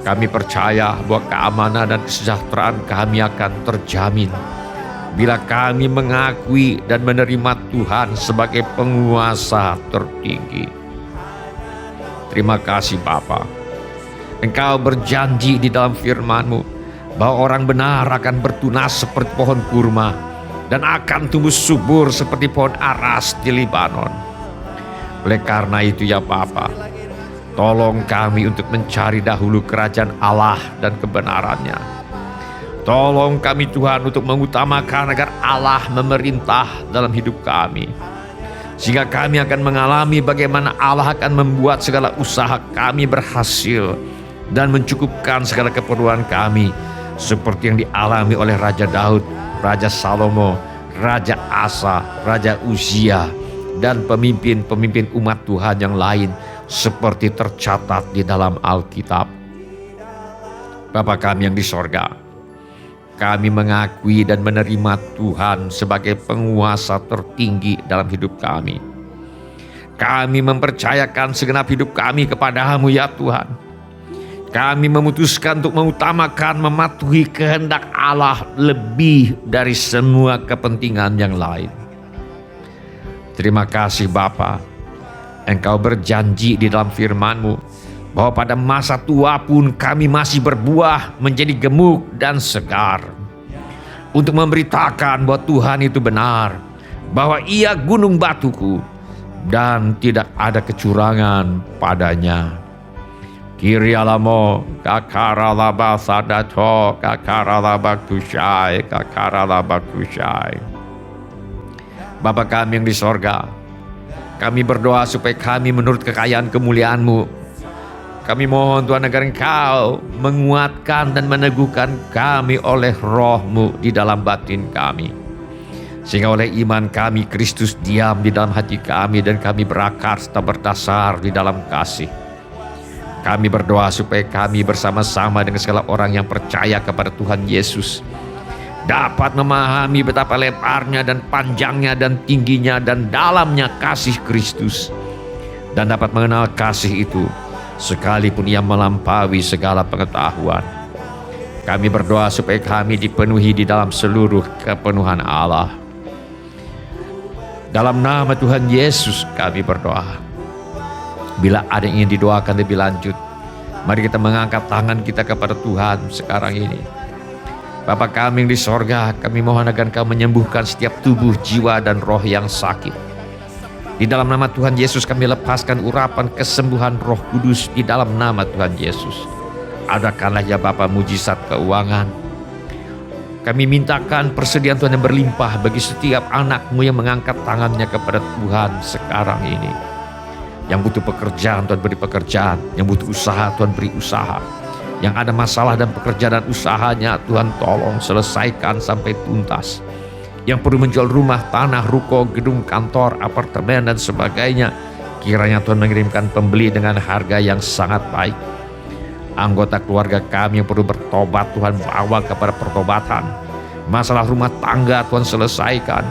Kami percaya bahwa keamanan dan kesejahteraan kami akan terjamin bila kami mengakui dan menerima Tuhan sebagai penguasa tertinggi. Terima kasih Bapa. Engkau berjanji di dalam firman-Mu bahwa orang benar akan bertunas seperti pohon kurma dan akan tumbuh subur seperti pohon aras di Libanon. Oleh karena itu ya Bapa, tolong kami untuk mencari dahulu kerajaan Allah dan kebenarannya. Tolong kami Tuhan untuk mengutamakan agar Allah memerintah dalam hidup kami. Sehingga kami akan mengalami bagaimana Allah akan membuat segala usaha kami berhasil dan mencukupkan segala keperluan kami. Seperti yang dialami oleh Raja Daud, Raja Salomo, Raja Asa, Raja Uzia, dan pemimpin-pemimpin umat Tuhan yang lain seperti tercatat di dalam Alkitab. Bapa kami yang di sorga, Kami mengakui dan menerima Tuhan sebagai penguasa tertinggi dalam hidup kami. Kami mempercayakan segenap hidup kami kepada-Mu ya Tuhan. Kami memutuskan untuk mengutamakan, mematuhi kehendak Allah lebih dari semua kepentingan yang lain. Terima kasih Bapa, Engkau berjanji di dalam firman-Mu bahwa pada masa tua pun kami masih berbuah menjadi gemuk dan segar. Untuk memberitakan bahwa Tuhan itu benar, bahwa Ia gunung batuku dan tidak ada kecurangan padanya. Kirialamo kakaralaba sadato kakaralabakushai kakaralabakushai. Bapa kami yang di sorga, kami berdoa supaya kami menurut kekayaan kemuliaan-Mu, kami mohon Tuhan agar Engkau menguatkan dan meneguhkan kami oleh Roh-Mu di dalam batin kami. Sehingga oleh iman kami Kristus diam di dalam hati kami dan kami berakar serta berdasar di dalam kasih. Kami berdoa supaya kami bersama-sama dengan segala orang yang percaya kepada Tuhan Yesus dapat memahami betapa lebarnya dan panjangnya dan tingginya dan dalamnya kasih Kristus, dan dapat mengenal kasih itu sekalipun ia melampaui segala pengetahuan. Kami berdoa supaya kami dipenuhi di dalam seluruh kepenuhan Allah. Dalam nama Tuhan Yesus kami berdoa. Bila ada yang ingin didoakan lebih lanjut, mari kita mengangkat tangan kita kepada Tuhan sekarang ini. Bapa kami yang di sorga, kami mohon agar Engkau menyembuhkan setiap tubuh, jiwa, dan roh yang sakit. Di dalam nama Tuhan Yesus kami lepaskan urapan kesembuhan Roh Kudus di dalam nama Tuhan Yesus. Adakanlah ya Bapa mujizat keuangan. Kami mintakan persediaan Tuhan yang berlimpah bagi setiap anak-Mu yang mengangkat tangannya kepada Tuhan sekarang ini. Yang butuh pekerjaan, Tuhan beri pekerjaan. Yang butuh usaha, Tuhan beri usaha. Yang ada masalah dan pekerjaan dan usahanya, Tuhan tolong selesaikan sampai tuntas. Yang perlu menjual rumah, tanah, ruko, gedung, kantor, apartemen, dan sebagainya, kiranya Tuhan mengirimkan pembeli dengan harga yang sangat baik. Anggota keluarga kami yang perlu bertobat, Tuhan bawa kepada pertobatan. Masalah rumah tangga Tuhan selesaikan.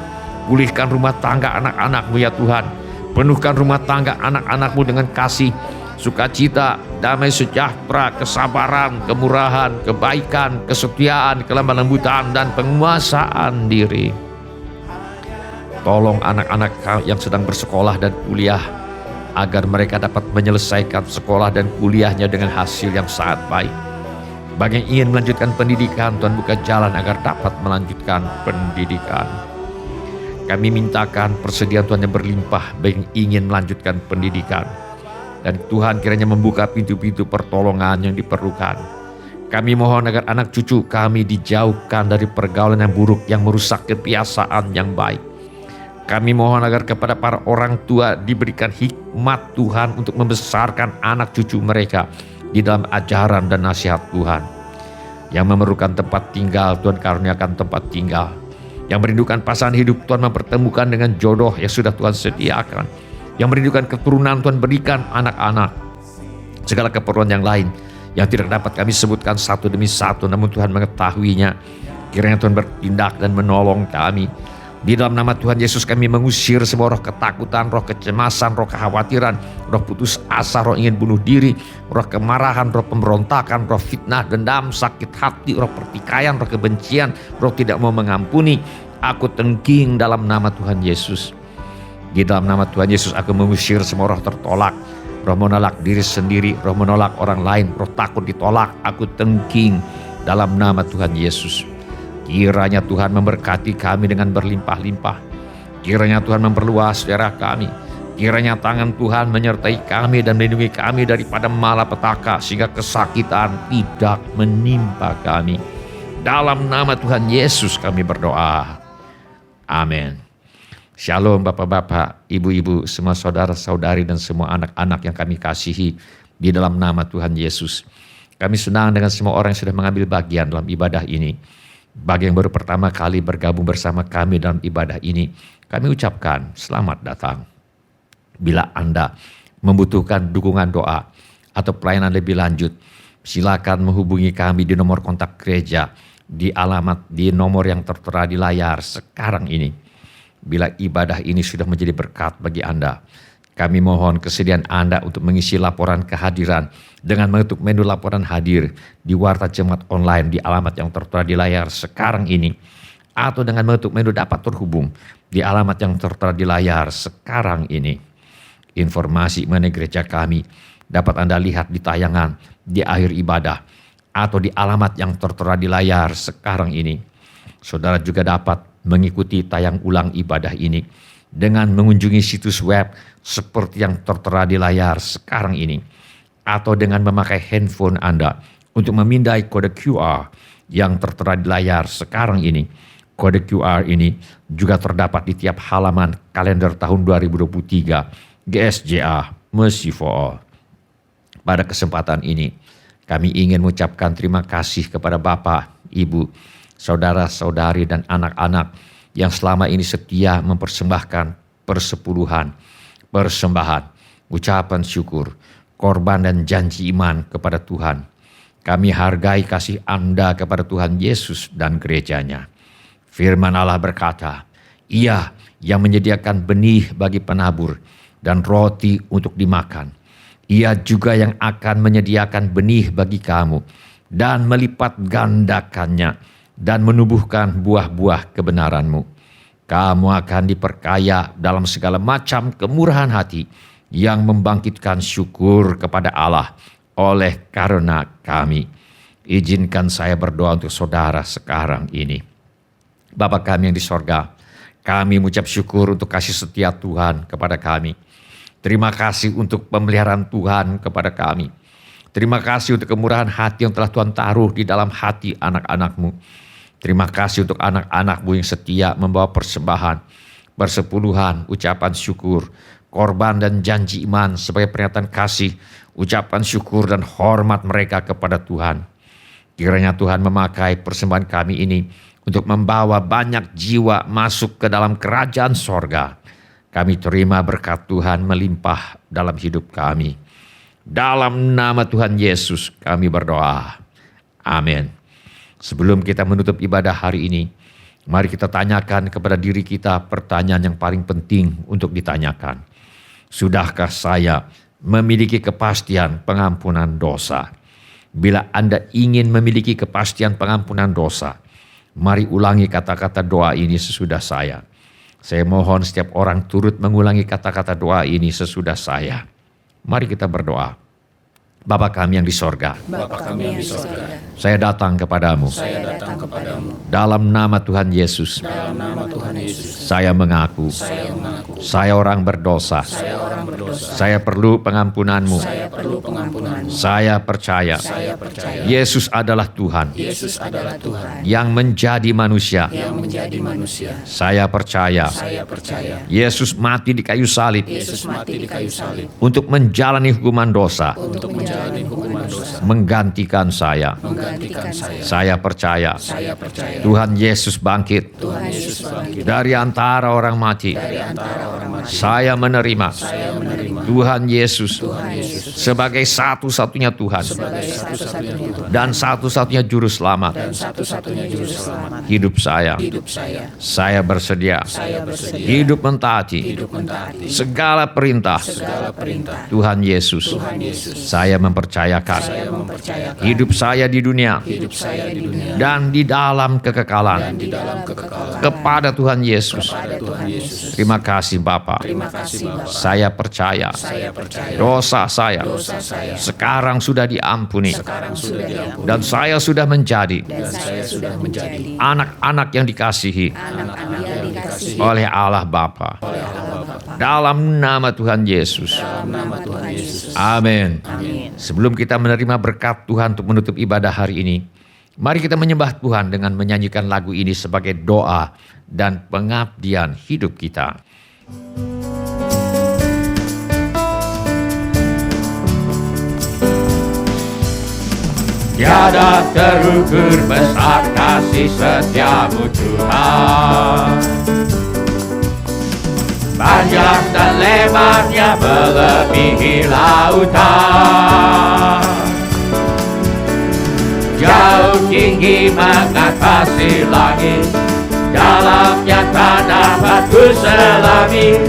Pulihkan rumah tangga anak-anak-Mu ya Tuhan. Penuhkan rumah tangga anak-anak-Mu dengan kasih, sukacita, damai sejahtera, kesabaran, kemurahan, kebaikan, kesetiaan, kelemah lembutan, dan penguasaan diri. Tolong anak-anak yang sedang bersekolah dan kuliah, agar mereka dapat menyelesaikan sekolah dan kuliahnya dengan hasil yang sangat baik. Bagi yang ingin melanjutkan pendidikan, Tuhan buka jalan agar dapat melanjutkan pendidikan. Kami mintakan persediaan Tuhan yang berlimpah bagi yang ingin melanjutkan pendidikan. Dan Tuhan kiranya membuka pintu-pintu pertolongan yang diperlukan. Kami mohon agar anak cucu kami dijauhkan dari pergaulan yang buruk yang merusak kebiasaan yang baik. Kami mohon agar kepada para orang tua diberikan hikmat Tuhan untuk membesarkan anak cucu mereka di dalam ajaran dan nasihat Tuhan. Yang memerlukan tempat tinggal, Tuhan karuniakan tempat tinggal. Yang merindukan pasangan hidup, Tuhan mempertemukan dengan jodoh yang sudah Tuhan sediakan. Yang merindukan keturunan, Tuhan berikan anak-anak. Segala keperluan yang lain yang tidak dapat kami sebutkan satu demi satu, namun Tuhan mengetahuinya. Kiranya Tuhan bertindak dan menolong kami. Di dalam nama Tuhan Yesus kami mengusir semua roh ketakutan, roh kecemasan, roh kekhawatiran, roh putus asa, roh ingin bunuh diri, roh kemarahan, roh pemberontakan, roh fitnah, dendam, sakit hati, roh pertikaian, roh kebencian, roh tidak mau mengampuni. Aku tengking dalam nama Tuhan Yesus. Di dalam nama Tuhan Yesus aku mengusir semua roh tertolak, roh menolak diri sendiri, roh menolak orang lain, roh takut ditolak. Aku tengking dalam nama Tuhan Yesus. Kiranya Tuhan memberkati kami dengan berlimpah-limpah. Kiranya Tuhan memperluas daerah kami. Kiranya tangan Tuhan menyertai kami dan melindungi kami daripada malapetaka, sehingga kesakitan tidak menimpa kami. Dalam nama Tuhan Yesus kami berdoa. Amin. Shalom Bapak-bapak, Ibu-ibu, semua saudara-saudari dan semua anak-anak yang kami kasihi di dalam nama Tuhan Yesus. Kami senang dengan semua orang yang sudah mengambil bagian dalam ibadah ini. Bagi yang baru pertama kali bergabung bersama kami dalam ibadah ini, kami ucapkan selamat datang. Bila Anda membutuhkan dukungan doa atau pelayanan lebih lanjut, silakan menghubungi kami di nomor kontak gereja di nomor yang tertera di layar sekarang ini. Bila ibadah ini sudah menjadi berkat bagi Anda, kami mohon kesediaan Anda untuk mengisi laporan kehadiran dengan mengetuk menu laporan hadir di Warta Jemaat Online di alamat yang tertera di layar sekarang ini, atau dengan mengetuk menu dapat terhubung di alamat yang tertera di layar sekarang ini. Informasi mengenai gereja kami dapat Anda lihat di tayangan di akhir ibadah atau di alamat yang tertera di layar sekarang ini. Saudara juga dapat mengikuti tayang ulang ibadah ini dengan mengunjungi situs web seperti yang tertera di layar sekarang ini, atau dengan memakai handphone Anda untuk memindai kode QR yang tertera di layar sekarang ini. Kode QR ini juga terdapat di tiap halaman kalender tahun 2023 GSJA Mercy for All. Pada kesempatan ini, kami ingin mengucapkan terima kasih kepada Bapak, Ibu, saudara-saudari, dan anak-anak yang selama ini setia mempersembahkan persepuluhan, persembahan, ucapan syukur, korban dan janji iman kepada Tuhan. Kami hargai kasih Anda kepada Tuhan Yesus dan gerejanya. Firman Allah berkata, Ia yang menyediakan benih bagi penabur dan roti untuk dimakan. Ia juga yang akan menyediakan benih bagi kamu dan melipat gandakannya dan menumbuhkan buah-buah kebenaranmu. Kamu akan diperkaya dalam segala macam kemurahan hati yang membangkitkan syukur kepada Allah oleh karena kami. Izinkan saya berdoa untuk saudara sekarang ini. Bapa kami yang di sorga, kami mengucap syukur untuk kasih setia Tuhan kepada kami. Terima kasih untuk pemeliharaan Tuhan kepada kami. Terima kasih untuk kemurahan hati yang telah Tuhan taruh di dalam hati anak-anak-Mu. Terima kasih untuk anak-anak-Mu yang setia membawa persembahan, persepuluhan, ucapan syukur, korban dan janji iman sebagai pernyataan kasih, ucapan syukur dan hormat mereka kepada Tuhan. Kiranya Tuhan memakai persembahan kami ini untuk membawa banyak jiwa masuk ke dalam kerajaan sorga. Kami terima berkat Tuhan melimpah dalam hidup kami. Dalam nama Tuhan Yesus kami berdoa. Amin. Sebelum kita menutup ibadah hari ini, mari kita tanyakan kepada diri kita pertanyaan yang paling penting untuk ditanyakan. Sudahkah saya memiliki kepastian pengampunan dosa? Bila Anda ingin memiliki kepastian pengampunan dosa, mari ulangi kata-kata doa ini sesudah saya. Saya mohon setiap orang turut mengulangi kata-kata doa ini sesudah saya. Mari kita berdoa. Bapa kami yang di sorga, saya datang kepadamu. Dalam nama Tuhan Yesus, saya mengaku, saya orang berdosa. Saya perlu pengampunanmu. Saya percaya, Yesus adalah Tuhan yang menjadi manusia. Saya percaya, Yesus mati di kayu salib untuk menjalani hukuman dosa, menggantikan saya. Saya percaya Tuhan Yesus bangkit dari antara orang mati. Saya menerima Tuhan Yesus sebagai satu-satunya Tuhan dan satu-satunya juru selamat hidup saya. Saya bersedia hidup mentaati segala perintah Tuhan Yesus. Saya mempercayakan hidup saya di dunia dan di dalam kekekalan kepada Tuhan Yesus. Terima kasih Bapa. Saya percaya dosa saya sekarang sudah diampuni dan saya sudah menjadi anak-anak yang dikasihi oleh Allah Bapa. Dalam nama Tuhan Yesus. Amin. Sebelum kita menerima berkat Tuhan untuk menutup ibadah hari ini, mari kita menyembah Tuhan dengan menyanyikan lagu ini sebagai doa dan pengabdian hidup kita. Tiada terukur besar kasih setiamu Tuhan. Panjang dan lebarnya melebihi lautan. jauh tinggi mengatasi langit, dalamnya tak dapat ku selami.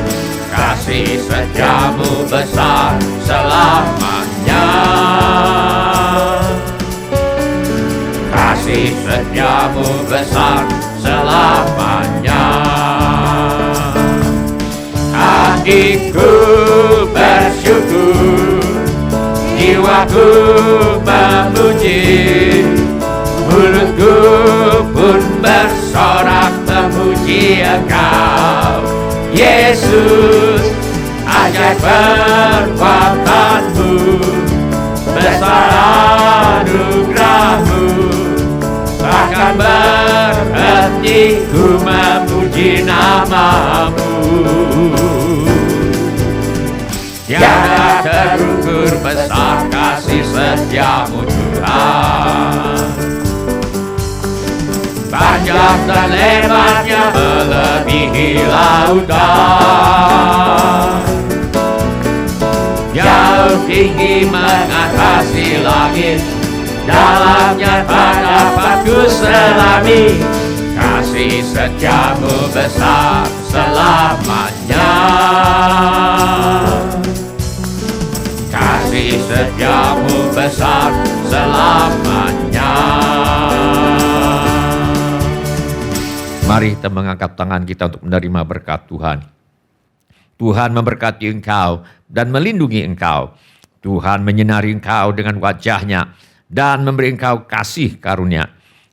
Kasih setiamu besar selamanya. Kasih setiamu besar selamanya. Hatiku bersyukur, jiwaku memuji, mulutku pun bersorak memuji Engkau, Yesus. Ajaib perbuatanmu, besar anugerahmu, takkan berhenti ku memuji namamu. Tiada terukur besar kasih setiamu Tuhan, panjang dan lebarnya melebihi lautan, jauh tinggi mengatasi langit, dalamnya tak dapat ku selami. Kasih setiamu besar selamanya. Kasih setiamu besar selamanya. Mari kita mengangkat tangan kita untuk menerima berkat Tuhan. Tuhan memberkati engkau dan melindungi engkau. Tuhan menyinari engkau dengan wajah-Nya dan memberi engkau kasih karunia.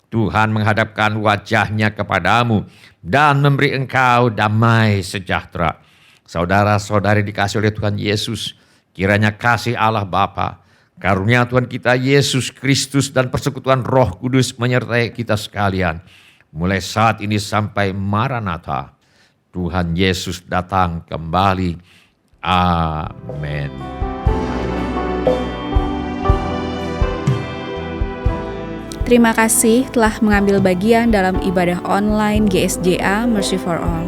Tuhan menghadapkan wajah-Nya kepadamu dan memberi engkau damai sejahtera. Saudara-saudari dikasihi oleh Tuhan Yesus, kiranya kasih Allah Bapa, karunia Tuhan kita Yesus Kristus dan persekutuan Roh Kudus menyertai kita sekalian, mulai saat ini sampai Maranatha. Tuhan Yesus datang kembali. Amin. Terima kasih telah mengambil bagian dalam ibadah online GSJA Mercy for All.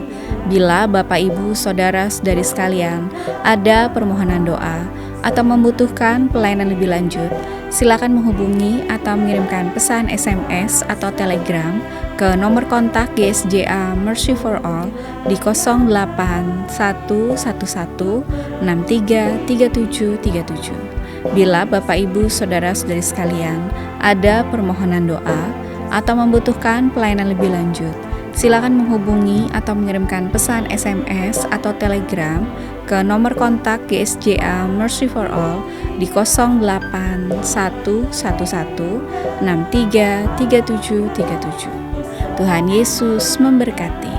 Bila Bapak Ibu Saudara Saudari sekalian ada permohonan doa atau membutuhkan pelayanan lebih lanjut, silakan menghubungi atau mengirimkan pesan SMS atau Telegram ke nomor kontak GSJA Mercy for All di 08111633737. Bila Bapak Ibu Saudara Saudari sekalian ada permohonan doa atau membutuhkan pelayanan lebih lanjut, silakan menghubungi atau mengirimkan pesan SMS atau Telegram ke nomor kontak GSJA Mercy for All di 08111633737. Tuhan Yesus memberkati.